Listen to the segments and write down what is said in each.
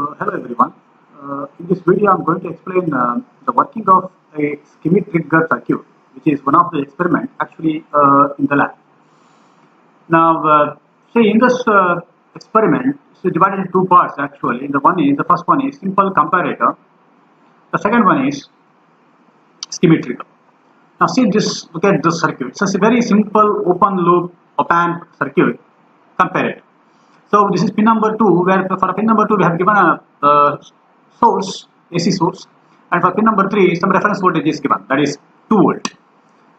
Hello everyone. In this video, I'm going to explain the working of a Schmitt Trigger circuit, which is one of the experiments actually in the lab. Now, say in this experiment, it's divided into two parts actually. The first one is simple comparator. The second one is Schmitt Trigger. Now, see this. Look at this circuit. It's a very simple open loop op-amp circuit comparator. So this is pin number 2, where for pin number 2 we have given a source, AC source, and for pin number 3 some reference voltage is given, that is 2 volt.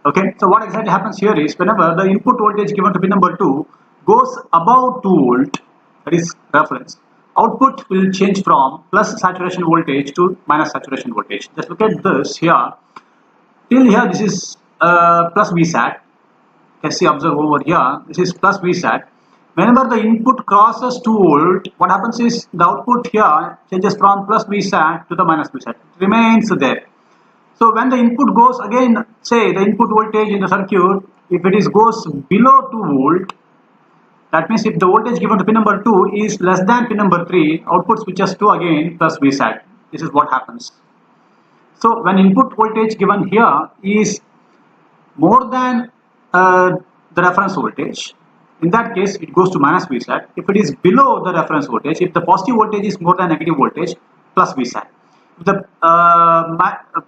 Okay, so what exactly happens here is whenever the input voltage given to pin number 2 goes above 2 volt, that is reference, output will change from plus saturation voltage to minus saturation voltage. Just look at this here. Till here this is plus Vsat. You can see, observe over here, this is plus Vsat. Whenever the input crosses 2 volt, what happens is the output here changes from plus Vsat to the minus Vsat. It remains there. So when the input goes again, say the input voltage in the circuit, if it goes below 2 volt, that means if the voltage given to pin number 2 is less than pin number 3, output switches to again plus Vsat. This is what happens. So when input voltage given here is more than the reference voltage, in that case it goes to minus Vsat. If it is below the reference voltage, if the positive voltage is more than negative voltage, plus Vsat. If the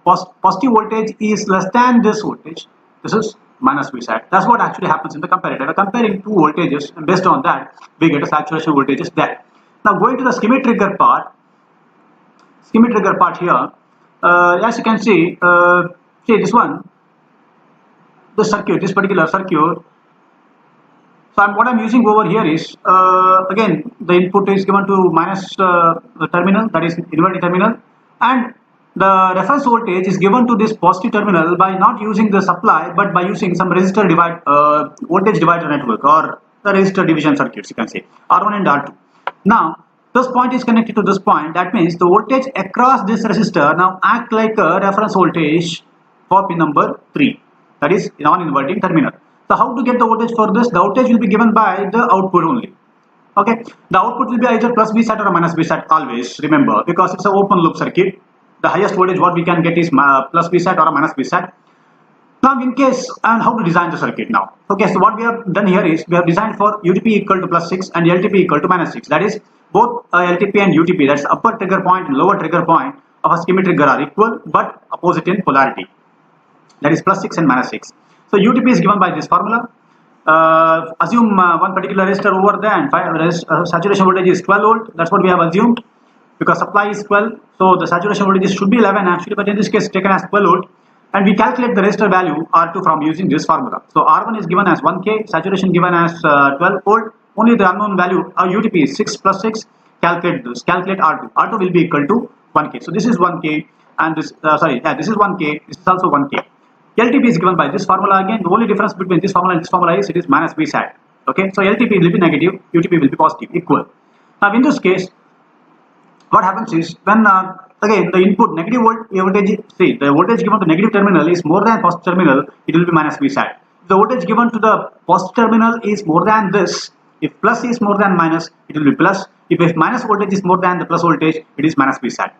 positive voltage is less than this voltage, this is minus Vsat. That's what actually happens in the comparator. We're comparing two voltages, and based on that we get a saturation voltages there. Now going to the Schmitt Trigger part here, as you can see, this one, this particular circuit. So what I'm using over here is, again, the input is given to minus terminal, that is inverting terminal, and the reference voltage is given to this positive terminal by not using the supply, but by using some resistor voltage divider network, or the resistor division circuits, you can say, R1 and R2. Now, this point is connected to this point. That means the voltage across this resistor now act like a reference voltage for pin number 3, that is non-inverting terminal. So how to get the voltage for this? The voltage will be given by the output only. Okay, the output will be either plus Vsat or minus Vsat always, remember, because it's an open loop circuit. The highest voltage what we can get is plus Vsat or minus Vsat. Now in case, and how to design the circuit now. Okay, so what we have done here is we have designed for UTP equal to plus 6 and LTP equal to minus 6. That is both LTP and UTP, that's upper trigger point and lower trigger point of a Schmitt trigger are equal but opposite in polarity. That is plus 6 and minus 6. So UTP is given by this formula. Assume one particular resistor over there, and saturation voltage is 12 volt. That's what we have assumed, because supply is 12. So the saturation voltage should be 11 actually, but in this case taken as 12 volt. And we calculate the resistor value R2 from using this formula. So R1 is given as 1K, saturation given as 12 volt. Only the unknown value UTP is 6 plus 6. Calculate this. Calculate R2. R2 will be equal to 1K. So this is 1K, and this this is 1K. This is also 1K. LTP is given by this formula again. The only difference between this formula and this formula is it is minus Vsat. Okay, so LTP will be negative, UTP will be positive, equal. Now in this case, what happens is when again the input negative voltage, see the voltage given to negative terminal is more than positive terminal, it will be minus Vsat. If the voltage given to the positive terminal is more than this, if plus is more than minus, it will be plus. If minus voltage is more than the plus voltage, it is minus Vsat.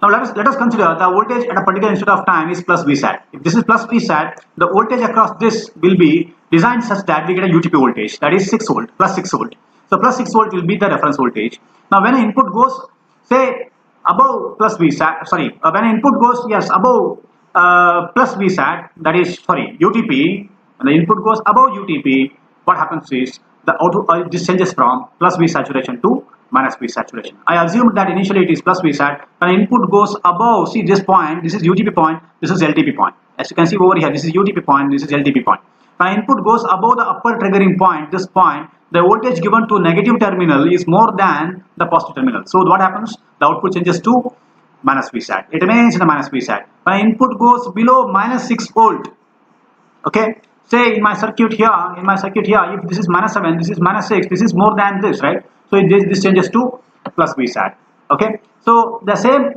Now let us consider the voltage at a particular instant of time is plus Vsat. If this is plus Vsat, the voltage across this will be designed such that we get a UTP voltage, that is 6 volt, plus 6 volt. So plus 6 volt will be the reference voltage. Now when an input goes, say, above plus Vsat, when an input goes, above plus Vsat, that is, UTP, when the input goes above UTP, what happens is the output this changes from plus V saturation to minus V saturation. I assumed that initially it is plus Vsat. When input goes above, see this point, this is UTP point, this is LTP point. As you can see over here, this is UTP point, this is LTP point. When input goes above the upper triggering point, this point, the voltage given to negative terminal is more than the positive terminal. So what happens? The output changes to minus Vsat. It remains in the minus Vsat. When input goes below minus 6 volt, okay, say in my circuit here, if this is minus 7, this is minus 6, this is more than this, right? So this changes to plus Vsat. Okay, so the same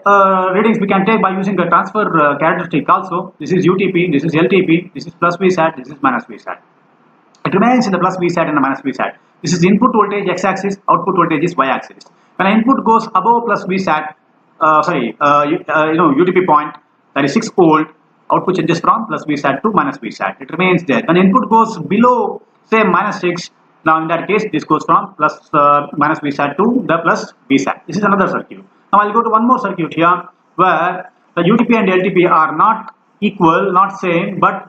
readings we can take by using the transfer characteristic also. This is UTP, this is LTP, this is plus Vsat, this is minus Vsat. It remains in the plus Vsat and the minus Vsat. This is input voltage x-axis, output voltage is y-axis. When an input goes above plus VSAT, UTP point, that is 6 volt, output changes from plus VSAT to minus VSAT. It remains there. When input goes below, say minus 6, now in that case this goes from minus VSAT to the plus VSAT. This is another circuit. Now I'll go to one more circuit here where the UTP and LTP are not equal, not same, but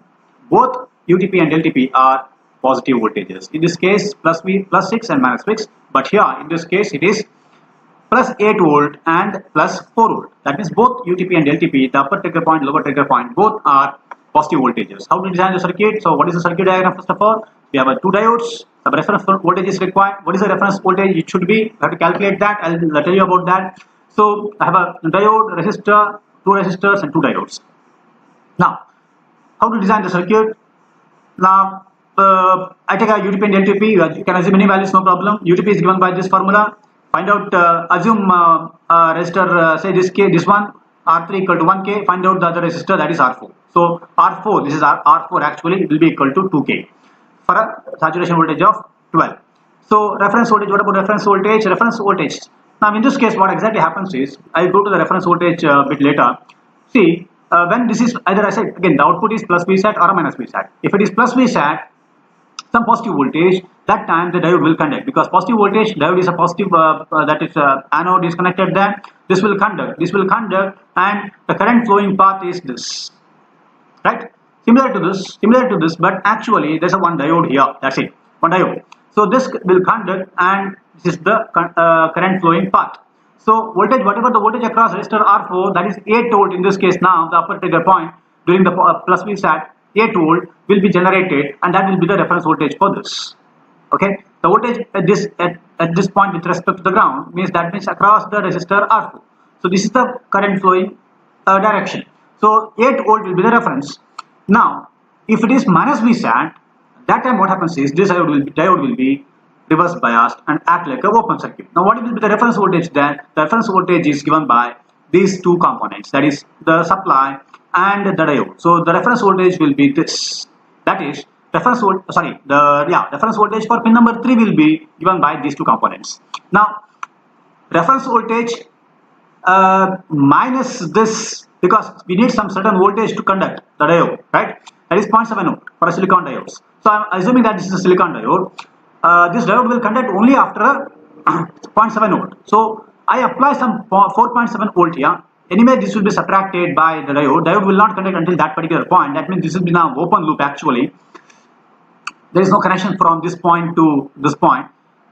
both UTP and LTP are positive voltages. In this case plus 6 and minus 6, but here in this case it is plus 8 volt and plus 4 volt. That means both UTP and LTP, the upper trigger point, lower trigger point, both are positive voltages. How to design the circuit? So what is the circuit diagram? First of all, we have 2 diodes. The reference voltage is required. What is the reference voltage? It should be, you have to calculate that. I'll tell you about that. So I have a diode, resistor, 2 resistors and 2 diodes. Now, how to design the circuit? Now, I take a UTP and LTP. You can assume any values, no problem. UTP is given by this formula. Find out, assume resistor, say this one, R3 equal to 1K. Find out the other resistor, that is R4. So R4, this is R4 actually, it will be equal to 2K for a saturation voltage of 12. So reference voltage, what about reference voltage? Reference voltage. Now in this case, what exactly happens is, I'll go to the reference voltage a bit later. See, when this is either, I said again, the output is plus VSAT or a minus VSAT. If it is plus VSAT, some positive voltage, that time the diode will conduct, because positive voltage, diode is a positive, that is anode is connected there. This will conduct, and the current flowing path is this, right? Similar to this, but actually there's a one diode here, that's it, one diode. So this will conduct, and this is the current flowing path. So voltage, whatever the voltage across resistor R4, that is 8 volt in this case. Now the upper trigger point during the plus VSAT, 8 volt will be generated, and that will be the reference voltage for this. Okay, the voltage at this point with respect to the ground means across the resistor R4. So this is the current flowing direction. So 8 volt will be the reference. Now if it is minus VSAT, that time what happens is this diode will be reverse biased and act like a open circuit. Now what will be the reference voltage then? The reference voltage is given by these two components, that is the supply and the diode. So the reference voltage will be this, that is reference voltage for pin number 3 will be given by these two components. Now reference voltage minus this, because we need some certain voltage to conduct the diode, right? That is 0.7 ohm for a silicon diodes. So I am assuming that this is a silicon diode. This diode will conduct only after 0.7 volt. So I apply some 4.7 volt here. Anyway, this will be subtracted by the diode. Diode will not conduct until that particular point. That means this will be now open loop actually. There is no connection from this point to this point.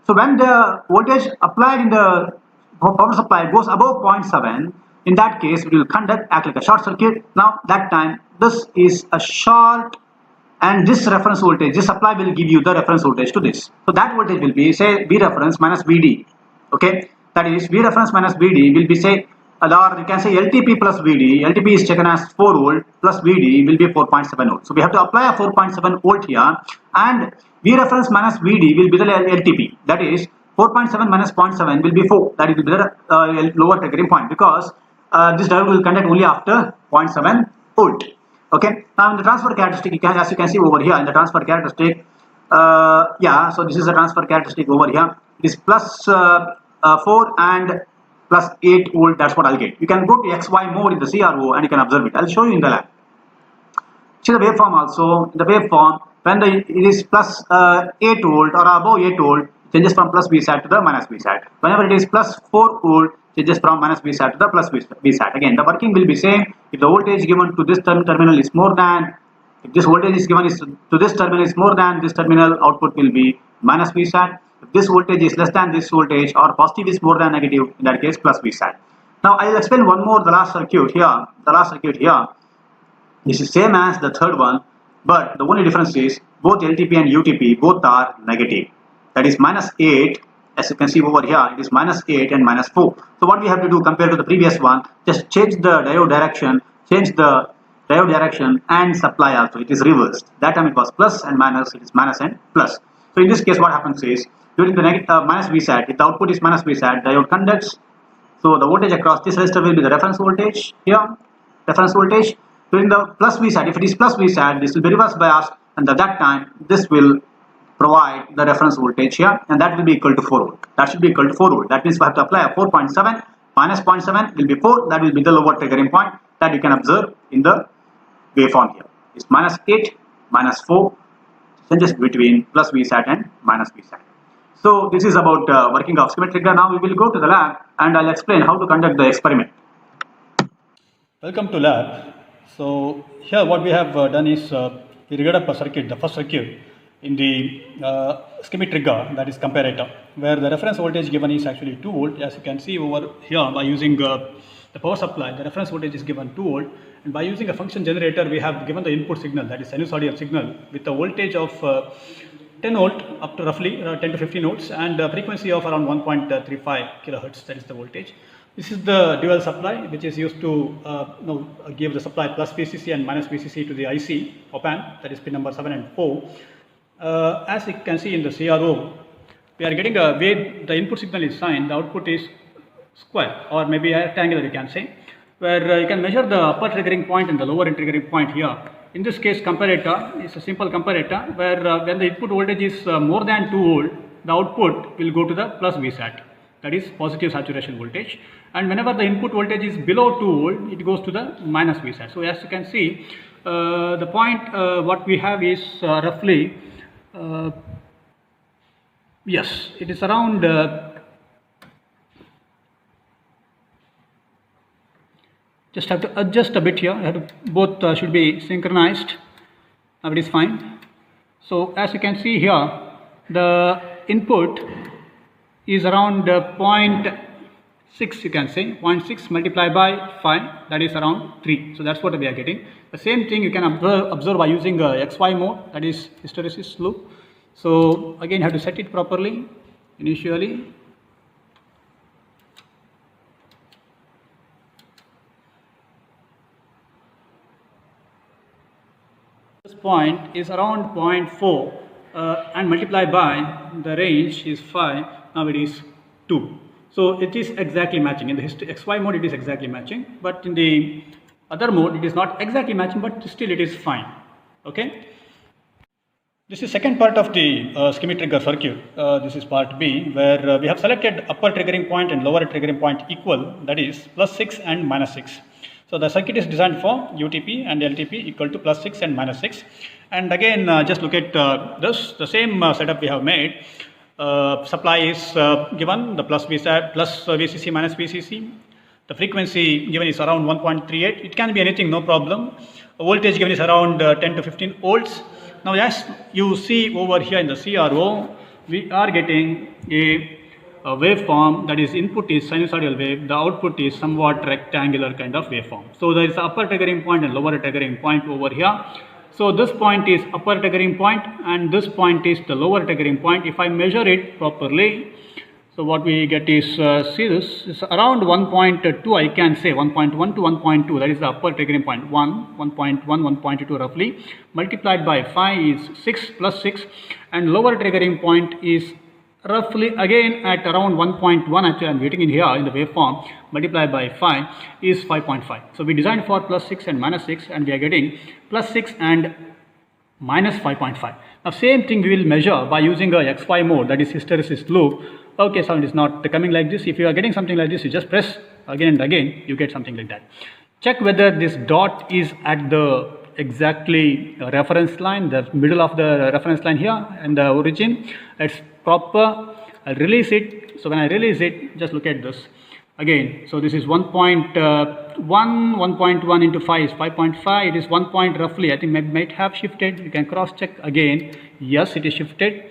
So when the voltage applied in the power supply goes above 0.7, in that case it will act like a short circuit. Now that time this is a short, and this reference voltage, this supply will give you the reference voltage to this. So that voltage will be, say, V reference minus VD. Okay, that is V reference minus VD will be, say, or you can say LTP plus VD. LTP is taken as 4 volt plus VD will be 4.7 volt. So we have to apply a 4.7 volt here, and V reference minus VD will be the LTP. That is 4.7 minus 0.7 will be 4. That will be the lower triggering point, because this diode will conduct only after 0.7 volt. Okay. Now in the transfer characteristic, as you can see over here in the transfer characteristic, so this is a transfer characteristic over here. It is plus 4 and plus 8 volt. That's what I'll get. You can go to XY mode in the CRO and you can observe it. I'll show you in the lab. See the waveform also. In the waveform, when it is plus 8 volt or above 8 volt, changes from plus VSAT to the minus VSAT. Whenever it is plus 4 volt, changes from minus VSAT to the plus VSAT. Again, the working will be same. If the voltage given to this terminal is more than, if this voltage is given to this terminal is more than this terminal, output will be minus VSAT. If this voltage is less than this voltage, or positive is more than negative, in that case plus VSAT. Now I will explain one more, the last circuit here. This is same as the third one, but the only difference is both LTP and UTP both are negative. That is minus 8. As you can see over here, it is minus 8 and minus 4. So what we have to do compared to the previous one, just change the diode direction, and supply also. It is reversed. That time it was plus and minus, it is minus and plus. So in this case what happens is, during the minus VSAT, if the output is minus VSAT, diode conducts. So the voltage across this resistor will be the reference voltage here, reference voltage. During the plus VSAT, if it is plus VSAT, this will be reverse biased, and at that time this will provide the reference voltage here, and that will be equal to 4 volt. That should be equal to 4 volt. That means we have to apply a 4.7 minus 0.7 will be 4. That will be the lower triggering point that you can observe in the waveform here. It's minus 8, minus 4, changes between plus Vsat and minus Vsat. So this is about working of Schmitt trigger. Now we will go to the lab and I'll explain how to conduct the experiment. Welcome to lab. So here what we have done is we rigged up a circuit, the first circuit in the Schmitt trigger, that is comparator, where the reference voltage given is actually 2 volt. As you can see over here, by using the power supply, the reference voltage is given 2 volt, and by using a function generator we have given the input signal, that is sinusoidal signal, with a voltage of 10 volt up to roughly 10 to 15 volts and a frequency of around 1.35 kilohertz, that is the voltage. This is the dual supply which is used to give the supply plus VCC and minus VCC to the IC op-amp, that is pin number 7 and 4. As you can see in the CRO, we are getting a way the input signal is sine, the output is square or maybe rectangular, you can say, where you can measure the upper triggering point and the lower triggering point here. In this case, comparator is a simple comparator where when the input voltage is more than 2 volt, the output will go to the plus Vsat, that is positive saturation voltage, and whenever the input voltage is below 2 volt, it goes to the minus Vsat. So as you can see, the point what we have is roughly yes, it is around just have to adjust a bit here. Both should be synchronized. Now it is fine. So as you can see here, the input is around 0.6, you can say 0.6 multiplied by 5, that is around 3. So that's what we are getting. The same thing you can observe by using XY mode, that is hysteresis loop. So again you have to set it properly initially. This point is around 0.4 and multiplied by the range is 5, now it is 2. So it is exactly matching. In the XY mode it is exactly matching, but in the other mode it is not exactly matching, but still it is fine. Okay. This is second part of the Schmitt trigger circuit. This is part B, where we have selected upper triggering point and lower triggering point equal, that is plus 6 and minus 6. So the circuit is designed for UTP and LTP equal to plus 6 and minus 6. And again, just look at this, the same setup we have made. Supply is given, the plus VCC minus VCC. The frequency given is around 1.38. It can be anything, no problem. Voltage given is around 10 to 15 volts. Now as you see over here in the CRO, we are getting a waveform, that is input is sinusoidal wave, the output is somewhat rectangular kind of waveform. So there is upper triggering point and lower triggering point over here. So this point is upper triggering point and this point is the lower triggering point. If I measure it properly, so what we get is, see this is around 1.2, I can say 1.1 to 1.2, that is the upper triggering point, 1.1, 1.2 roughly, multiplied by 5 is 6 plus 6, and lower triggering point is roughly again at around 1.1, actually I am getting in here in the waveform, multiplied by 5 is 5.5. So we designed for plus 6 and minus 6 and we are getting plus 6 and minus 5.5. Now same thing we will measure by using a XY mode, that is hysteresis loop. Okay, sound is not coming like this. If you are getting something like this, you just press again and again, you get something like that. Check whether this dot is at the exactly reference line, the middle of the reference line here and the origin. It's proper. I'll release it. So when I release it, just look at this again. So this is 1.1, 1.1 into 5 is 5.5. It is 1 point roughly. I think might have shifted. You can cross check again. Yes, it is shifted.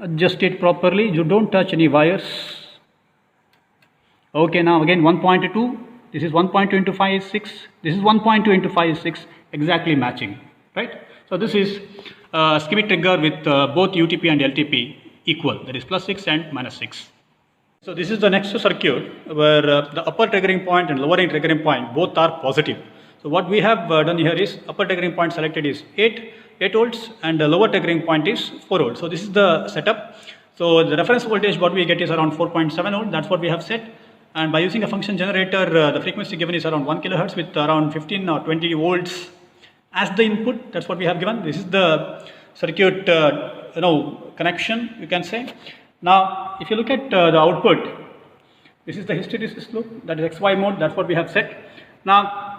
Adjust it properly. You don't touch any wires. Okay, now again 1.2. This is 1.2 into 5 is 6. This is 1.2 into 5 is 6. Exactly matching, right? So this is Schmitt trigger with both UTP and LTP equal. That is plus 6 and minus 6. So this is the next circuit where the upper triggering point and lower triggering point both are positive. So what we have done here is upper triggering point selected is 8 volts and the lower triggering point is 4 volts. So this is the setup. So the reference voltage what we get is around 4.7 volt. That's what we have set. And by using a function generator, the frequency given is around 1 kilohertz with around 15 or 20 volts as the input. That's what we have given. This is the circuit connection, you can say. Now if you look at the output, this is the hysteresis loop, that is XY mode, that's what we have set. Now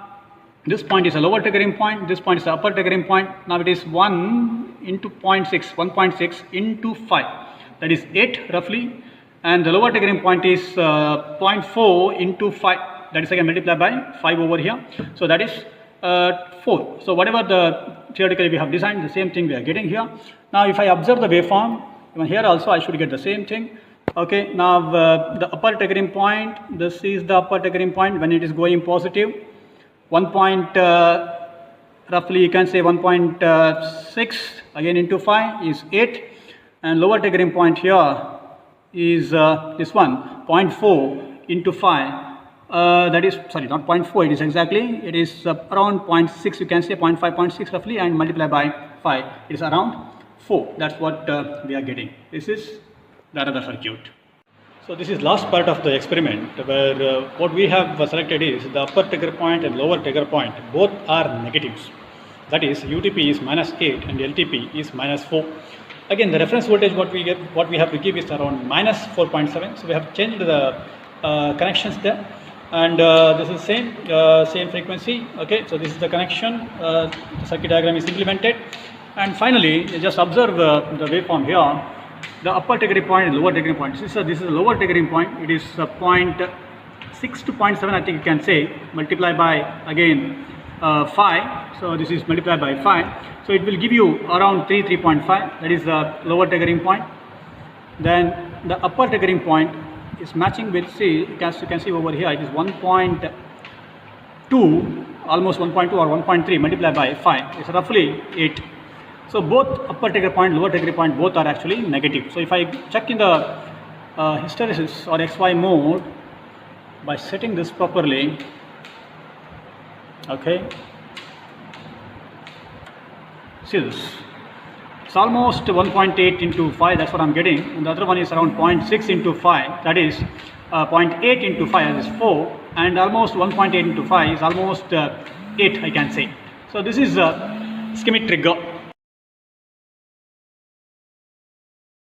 this point is a lower triggering point, this point is the upper triggering point. Now it is 1 into 0.6, 1.6 into 5, that is 8 roughly, and the lower triggering point is 0.4 into 5, that is again multiplied by 5 over here, so that is 4. So whatever the theoretically we have designed, the same thing we are getting here. Now if I observe the waveform, even here also I should get the same thing. Okay, now the upper triggering point, this is the upper triggering point when it is going positive. 1 point, roughly you can say 1.6 again into 5 is 8, and lower triggering point here is this one, 0.4 into 5. That is, sorry, not 0.4, it is exactly, it is around 0.6, you can say 0.5, 0.6 roughly, and multiply by 5, it is around 4. That's what we are getting. This is the other circuit. So this is last part of the experiment, where what we have selected is the upper trigger point and lower trigger point, both are negatives. That is, UTP is -8 and LTP is -4. Again, the reference voltage what we have to give is around -4.7. So we have changed the connections there. And this is same frequency. Okay, so this is the connection, the circuit diagram is implemented, and finally just observe the waveform here, the upper triggering point and lower triggering point. This is a lower triggering point, it is 0.6 to 0.7, I think you can say, multiplied by again 5, so this is multiplied by 5, so it will give you around 3.5, that is the lower triggering point. Then the upper triggering point is matching with, see, as you can see over here, it is 1.2, almost 1.2 or 1.3 multiplied by 5, it's roughly 8. So both upper trigger point, lower trigger point, both are actually negative. So if I check in the hysteresis or XY mode by setting this properly, okay, see this, it's almost 1.8 into 5, that's what I'm getting, and the other one is around 0.6 into 5, that is 0.8 into 5, that is 4, and almost 1.8 into 5 is almost 8, I can say. So this is Schmitt trigger.